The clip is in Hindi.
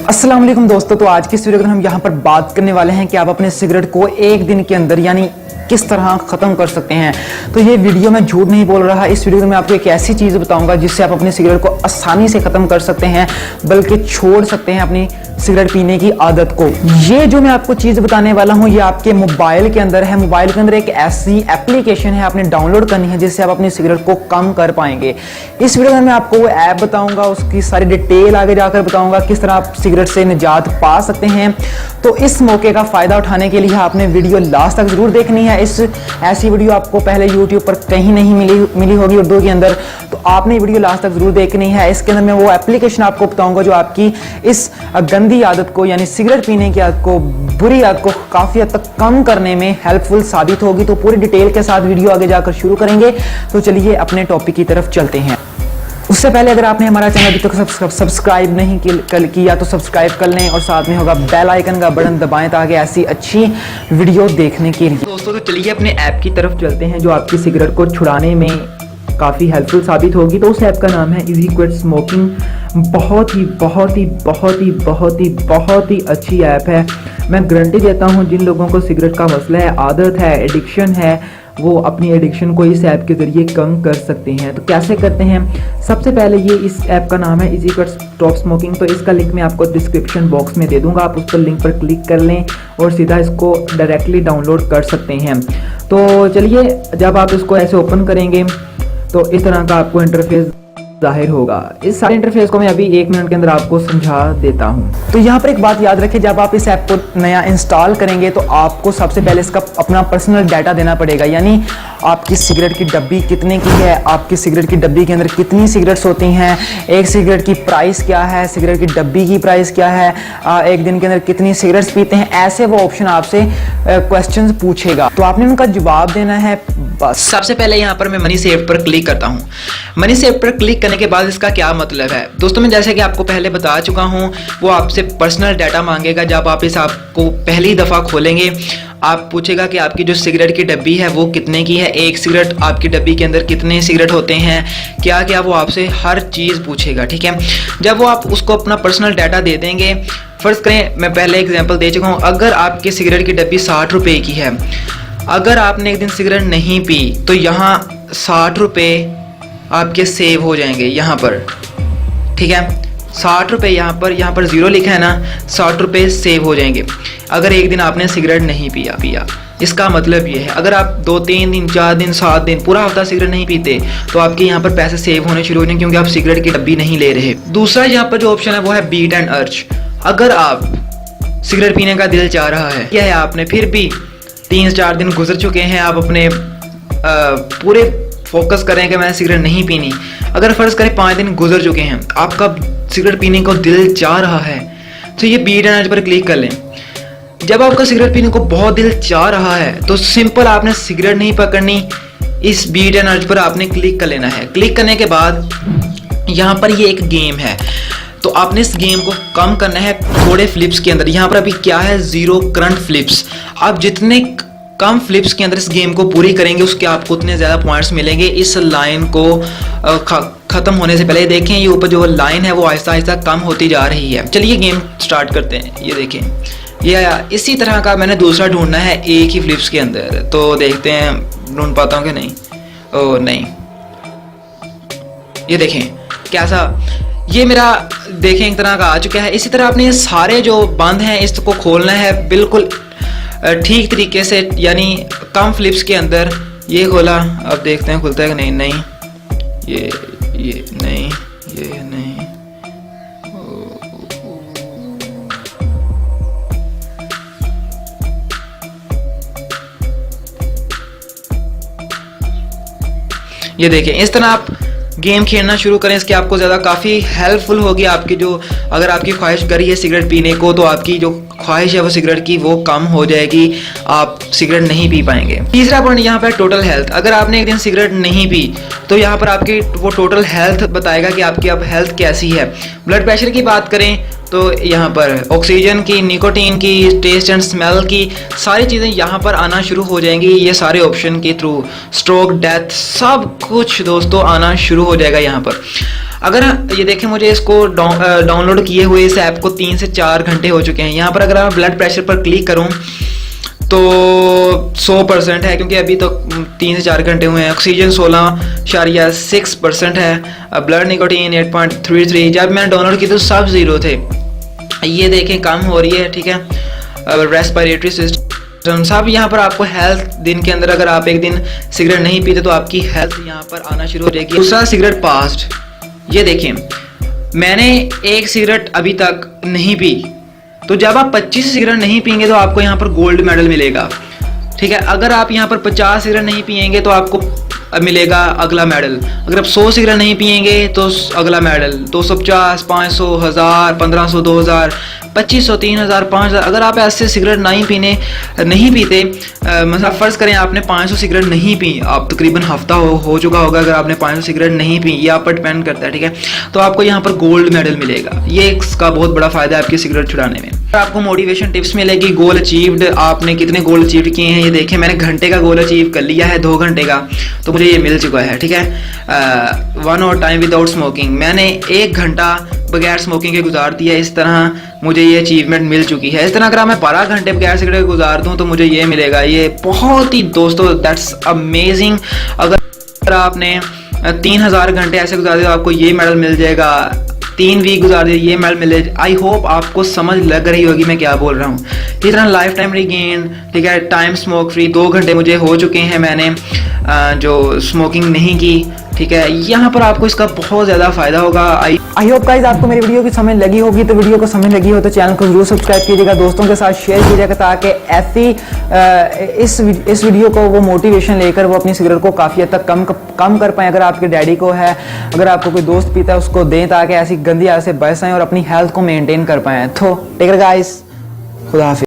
अस्सलाम वालेकुम दोस्तों, तो आज की इस वीडियो में हम यहाँ पर बात करने वाले हैं कि आप अपने सिगरेट को एक दिन के अंदर यानी किस तरह ख़त्म कर सकते हैं। तो ये वीडियो मैं झूठ नहीं बोल रहा, इस वीडियो में आपको एक ऐसी चीज़ बताऊंगा जिससे आप अपनी सिगरेट को आसानी से ख़त्म कर सकते हैं, बल्कि छोड़ सकते हैं अपनी सिगरेट पीने की आदत को। ये जो मैं आपको चीज़ बताने वाला हूँ ये आपके मोबाइल के अंदर है। मोबाइल के अंदर एक ऐसी एप्लीकेशन है, आपने डाउनलोड करनी है जिससे आप अपनी सिगरेट को कम कर पाएंगे। इस वीडियो में मैं आपको वो ऐप बताऊंगा, उसकी सारी डिटेल आगे जाकर बताऊंगा, किस तरह आप सिगरेट से निजात पा सकते हैं। तो इस मौके का फ़ायदा उठाने के लिए आपने वीडियो लास्ट तक ज़रूर देखनी है। ऐसी वीडियो आपको पहले YouTube पर कहीं नहीं मिली होगी उर्दू के अंदर, तो आपने वीडियो लास्ट तक ज़रूर देखनी है। इसके अंदर मैं वो एप्लीकेशन आपको बताऊंगा जो आपकी इस गंदी आदत को यानी सिगरेट पीने की आदत को, बुरी आदत को काफ़ी हद तक कम करने में हेल्पफुल साबित होगी। तो पूरी डिटेल के साथ वीडियो आगे जाकर शुरू करेंगे। तो चलिए अपने टॉपिक की तरफ चलते हैं। उससे पहले अगर आपने हमारा चैनल अभी तक सब्सक्राइब नहीं किया तो सब्सक्राइब कर लें और साथ में होगा बेल आइकन का बटन दबाएं ताकि ऐसी अच्छी वीडियो देखने के लिए। दोस्तों तो चलिए अपने ऐप की तरफ चलते हैं जो आपकी सिगरेट को छुड़ाने में काफ़ी हेल्पफुल साबित होगी। तो उस ऐप का नाम है इजी क्विट स्मोकिंग। बहुत ही अच्छी ऐप है। मैं गारंटी देता हूँ जिन लोगों को सिगरेट का मसला है, आदत है, एडिक्शन है, वो अपनी एडिक्शन को इस ऐप के ज़रिए कम कर सकते हैं। तो कैसे करते हैं? सबसे पहले ये इस ऐप का नाम है इजी कट स्टॉप स्मोकिंग। तो इसका लिंक मैं आपको डिस्क्रिप्शन बॉक्स में दे दूंगा, आप उस पर लिंक पर क्लिक कर लें और सीधा इसको डायरेक्टली डाउनलोड कर सकते हैं। तो चलिए जब आप इसको ऐसे ओपन करेंगे तो इस तरह का आपको इंटरफेस जाहिर होगा। इस सारे इंटरफेस को मैं अभी 1 मिनट के अंदर आपको समझा देता हूं। तो यहाँ पर एक बात याद रखें, जब आप इस ऐप को नया इंस्टॉल करेंगे तो आपको सबसे पहले इसका अपना पर्सनल डाटा देना पड़ेगा, यानी आपकी सिगरेट की डब्बी कितने की है, आपकी सिगरेट की डब्बी के अंदर कितनी सिगरेट्स होती हैं, एक सिगरेट की प्राइस क्या है, सिगरेट की डब्बी की प्राइस क्या है, एक दिन के अंदर कितनी सिगरेट्स पीते हैं, ऐसे वो ऑप्शन आपसे क्वेश्चंस पूछेगा। तो आपने उनका जवाब देना है बस। सबसे पहले यहाँ पर मैं मनी सेव पर क्लिक करता हूँ। मनी सेव पर क्लिक करने के बाद इसका क्या मतलब है दोस्तों, मैं जैसे कि आपको पहले बता चुका हूँ, वो आपसे पर्सनल डाटा मांगेगा। जब आप इस ऐप को पहली दफ़ा खोलेंगे आप पूछेगा कि आपकी जो सिगरेट की डब्बी है वो कितने की है, एक सिगरेट आपकी डब्बी के अंदर कितने सिगरेट होते हैं, क्या क्या, वो आपसे हर चीज़ पूछेगा। ठीक है, जब वो आप उसको अपना पर्सनल डाटा दे देंगे, फ़र्ज़ करें मैं पहले एग्जांपल दे चुका हूँ, अगर आपकी सिगरेट की डब्बी 60 रुपये की है, अगर आपने एक दिन सिगरेट नहीं पी तो यहाँ 60 रुपये आपके सेव हो जाएंगे यहाँ पर। ठीक है, 60 रुपये यहाँ पर ज़ीरो लिखा है ना, 60 रुपये सेव हो जाएंगे अगर एक दिन आपने सिगरेट नहीं पिया। इसका मतलब ये है अगर आप 2-3 दिन, 4 दिन, 7 दिन, पूरा हफ्ता सिगरेट नहीं पीते तो आपके यहाँ पर पैसे सेव होने शुरू हो जाएंगे, क्योंकि आप सिगरेट की डब्बी नहीं ले रहे। दूसरा यहाँ पर जो ऑप्शन है वो है बीट एंड अर्ज। अगर आप सिगरेट पीने का दिल चाह रहा है, क्या है, आपने फिर भी 3-4 दिन गुजर चुके हैं, आप अपने पूरे फोकस करें कि मैं सिगरेट नहीं पीनी, अगर फ़र्ज़ करें 5 दिन गुजर चुके हैं, आपका सिगरेट पीने को दिल चाह रहा है, तो ये बीट एंड अर्ज पर क्लिक कर लें। जब आपका सिगरेट पीने को बहुत दिल चाह रहा है तो सिंपल आपने सिगरेट नहीं पकड़नी, इस बीट एंड अर्ज पर आपने क्लिक कर लेना है। क्लिक करने के बाद यहाँ पर ये एक गेम है, तो आपने इस गेम को कम करना है थोड़े फ्लिप्स के अंदर। यहाँ पर अभी क्या है, 0 करंट फ्लिप्स। आप जितने कम फ्लिप्स के अंदर इस गेम को पूरी करेंगे उसके आपको उतने ज़्यादा पॉइंट्स मिलेंगे। इस लाइन को ख़त्म होने से पहले देखें, ये ऊपर जो लाइन है वो आहिस्ता आहिस्ता कम होती जा रही है। चलिए गेम स्टार्ट करते हैं। ये देखें, ये इसी तरह का मैंने दूसरा ढूंढना है एक ही फ्लिप्स के अंदर, तो देखते हैं ढूंढ पाता हूँ कि नहीं। ओह नहीं, ये देखें कैसा, ये मेरा देखें एक तरह का आ चुका है। इसी तरह आपने ये सारे जो बंद हैं इसको खोलना है बिल्कुल ठीक तरीके से, यानी कम फ्लिप्स के अंदर। ये खोला, अब देखते हैं खुलता है कि नहीं। नहीं, ये नहीं, ये नहीं। ये देखें, इस तरह आप गेम खेलना शुरू करें, इसके आपको ज़्यादा काफ़ी हेल्पफुल होगी। आपकी जो, अगर आपकी ख्वाहिश करी है सिगरेट पीने को, तो आपकी जो ख्वाहिश है वो सिगरेट की वो कम हो जाएगी, आप सिगरेट नहीं पी पाएंगे। तीसरा पॉइंट यहाँ पर टोटल हेल्थ। अगर आपने एक दिन सिगरेट नहीं पी तो यहाँ पर आपकी वो टोटल हेल्थ बताएगा कि आपकी अब हेल्थ कैसी है। ब्लड प्रेशर की बात करें तो यहाँ पर ऑक्सीजन की, निकोटीन की, टेस्ट एंड स्मेल की सारी चीज़ें यहाँ पर आना शुरू हो जाएंगी। ये सारे ऑप्शन के थ्रू स्ट्रोक, डेथ, सब कुछ दोस्तों आना शुरू हो जाएगा यहाँ पर। अगर ये देखें, मुझे इसको डाउनलोड किए हुए इस ऐप को 3 से 4 घंटे हो चुके हैं। यहाँ पर अगर मैं ब्लड प्रेशर पर क्लिक करूँ तो 100% है, क्योंकि अभी तो 3 से 4 घंटे हुए हैं। ऑक्सीजन 16.6% है। Blood nicotine 8.33। जब मैंने डाउनलोड की तो सब ज़ीरो थे। ये देखें कम हो रही है, ठीक है। रेस्पिरेटरी सिस्टम सब यहाँ पर आपको हेल्थ, दिन के अंदर अगर आप एक दिन सिगरेट नहीं पीते तो आपकी हेल्थ यहाँ पर आना शुरू हो जाएगी। दूसरा सिगरेट पास्ट, ये देखें मैंने एक सिगरेट अभी तक नहीं पी, तो जब आप 25 सिगरेट नहीं पियेंगे तो आपको यहाँ पर गोल्ड मेडल मिलेगा, ठीक है। अगर आप यहाँ पर 50 सिगरेट नहीं पियेंगे तो आपको मिलेगा अगला मेडल। अगर आप 100 सिगरेट नहीं पियेंगे तो अगला मेडल 250, 500, 1000, 1500, 2000, 2500, 3000, 5000। अगर आप ऐसे सिगरेट नहीं पीते, मतलब फ़र्ज़ करें आपने 500 सिगरेट नहीं पी, आप तकरीबन हफ्ता हो चुका होगा अगर आपने 500 सिगरेट नहीं पी, ये आप पर डिपेंड करता है, ठीक है। तो आपको यहाँ पर गोल्ड मेडल मिलेगा। ये इसका बहुत बड़ा फ़ायदा है आपकी सिगरेट छुड़ाने में। आपको मोटिवेशन टिप्स मिलेगी, गोल अचीव्ड, आपने कितने गोल अचीव किए हैं। ये देखें मैंने घंटे का गोल अचीव कर लिया है, 2 घंटे का, तो मुझे ये मिल चुका है, ठीक है। 1 आवर टाइम विदाउट स्मोकिंग, मैंने 1 घंटा बगैर स्मोकिंग के गुजार दिया। इस तरह मुझे ये अचीवमेंट मिल चुकी है। इस तरह अगर मैं 12 घंटे बगैर सिगरेट गुजार दूँ तो मुझे ये मिलेगा। ये बहुत ही दोस्तों दैट्स अमेजिंग। अगर आपने 3000 घंटे ऐसे गुजार दिए तो आपको ये मेडल मिल जाएगा। 3 वीक गुजार दिए, ये मेडल मिले। आई होप आपको समझ लग रही होगी मैं क्या बोल रहा हूँ। इस तरह लाइफ टाइम रीगेन, ठीक है। टाइम स्मोक फ्री 2 घंटे मुझे हो चुके हैं, मैंने जो स्मोकिंग नहीं की, ठीक है। यहाँ पर आपको इसका बहुत ज़्यादा फ़ायदा होगा। आई होप गाइस आपको मेरी वीडियो की समझ लगी होगी। तो वीडियो को समझ लगी हो तो चैनल को जरूर सब्सक्राइब कीजिएगा, दोस्तों के साथ शेयर कीजिएगा, ताकि ऐसी इस वीडियो को वो मोटिवेशन लेकर वो अपनी सिगरेट को काफ़ी हद तक कम कर पाएँ। अगर आपके डैडी को है, अगर आपको कोई दोस्त पीता है उसको दें, ताकि ऐसी गंदी आदत से बच जाएं और अपनी हेल्थ को मेनटेन कर पाएँ। तो टेक केयर गाइस, खुदा हाफिज़।